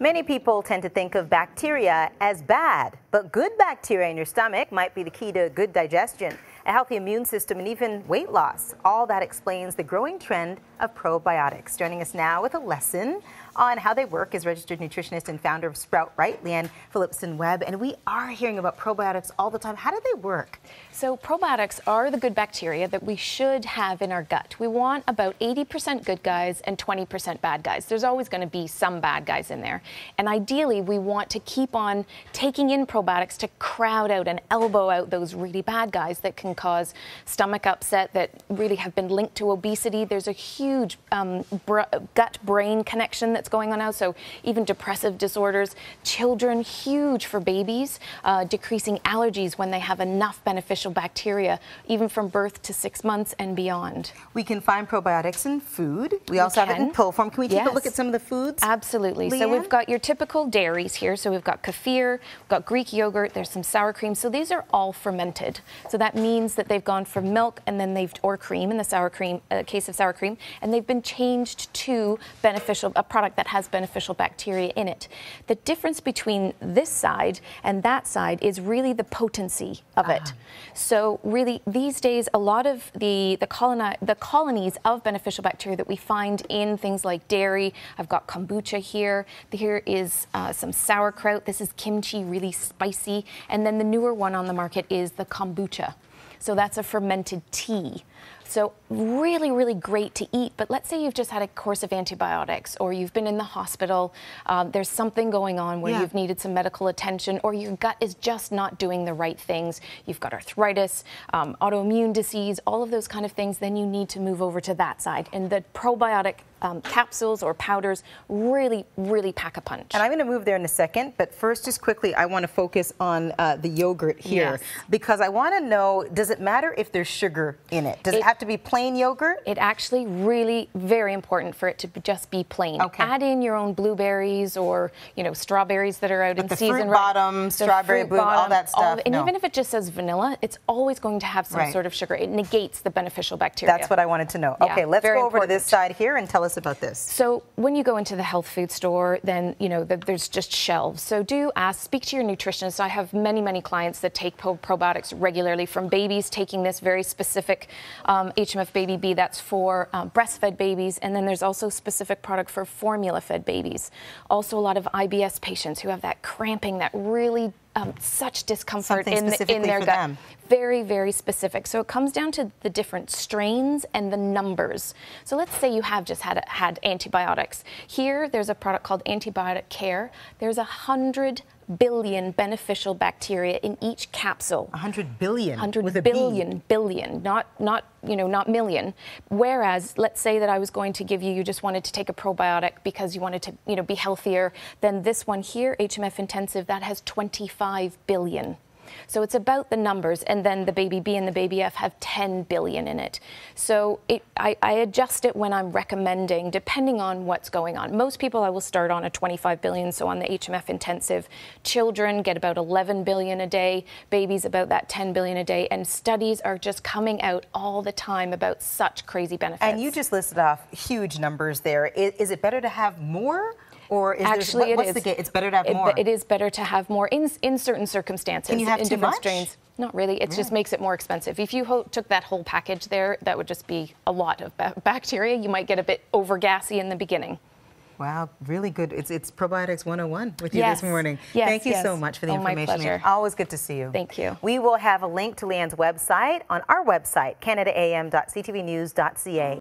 Many people tend to think of bacteria as bad, but good bacteria in your stomach might be the key to good digestion, a healthy immune system, and even weight loss. All that explains the growing trend of probiotics. Joining us now with a lesson on how they work is registered nutritionist and founder of Sprout Right, Lianne Phillipson-Webb. And we are hearing about probiotics all the time. How do they work? So probiotics are the good bacteria that we should have in our gut. We want about 80% good guys and 20% bad guys. There's always going to be some bad guys in there. And ideally, we want to keep on taking in probiotics to crowd out and elbow out those really bad guys that can cause stomach upset, that really have been linked to obesity. There's a huge gut-brain connection that's going on now, so even depressive disorders. Children, huge for babies, decreasing allergies when they have enough beneficial bacteria, even from birth to 6 months and beyond. We can find probiotics in food. We also have it in pill form. Can we take a look at some of the foods? Absolutely. Lianne? So we've got your typical dairies here. So we've got kefir, we've got Greek yogurt, there's some sour cream. So these are all fermented. So that means that they've gone from milk and then or cream in the sour cream, case of sour cream, and they've been changed to a product that has beneficial bacteria in it. The difference between this side and that side is really the potency of it. So really, these days, a lot of the colonies of beneficial bacteria that we find in things like dairy. I've got kombucha here. Here is some sauerkraut. This is kimchi, really spicy. And then the newer one on the market is the kombucha. So that's a fermented tea. So really, really great to eat. But let's say you've just had a course of antibiotics, or you've been in the hospital. There's something going on where you've needed some medical attention, or your gut is just not doing the right things. You've got arthritis, autoimmune disease, all of those kind of things. Then you need to move over to that side. And the probiotic capsules or powders really, really pack a punch. And I'm going to move there in a second, but first, just quickly, I want to focus on the yogurt here, because I want to know, does it matter if there's sugar in it? Does it have to be plain yogurt? It actually really very important for it to just be plain. Add in your own blueberries or, you know, strawberries that are out in season. Fruit bottom, strawberry bloom, all that stuff. And even if it just says vanilla, it's always going to have some sort of sugar. It negates the beneficial bacteria. That's what I wanted to know. Okay, let's go over to this side here and tell us about this. So when you go into the health food store, then you know that there's just shelves. So do speak to your nutritionist. I have many clients that take probiotics regularly, from babies taking this very specific HMF Baby B, that's for breastfed babies, and then there's also a specific product for formula-fed babies. Also a lot of IBS patients who have that cramping, that really such discomfort in their gut. Them. Very, very specific. So it comes down to the different strains and the numbers. So let's say you have just had antibiotics. Here, there's a product called Antibiotic Care. There's 100 billion beneficial bacteria in each capsule. 100 billion. 100 billion, not million. Whereas, let's say that I was going to give you just wanted to take a probiotic because you wanted to, be healthier. Then this one here, HMF Intensive, that has 25 billion. So it's about the numbers, and then the Baby B and the Baby F have 10 billion in it. So I adjust it when I'm recommending, depending on what's going on. Most people I will start on a 25 billion, so on the HMF Intensive. Children get about 11 billion a day, babies about that 10 billion a day, and studies are just coming out all the time about such crazy benefits. And you just listed off huge numbers there. Is it better to have more? Or is actually, what's the gate? It's better to have more. It is better to have more in certain circumstances. Can you have in too different much? Strains. Not really. It just makes it more expensive. If you took that whole package there, that would just be a lot of bacteria. You might get a bit over gassy in the beginning. Wow, really good. It's Probiotics 101 with you this morning. Thank you so much for the information. My pleasure. Always good to see you. Thank you. We will have a link to Lianne's website on our website, canadaam.ctvnews.ca.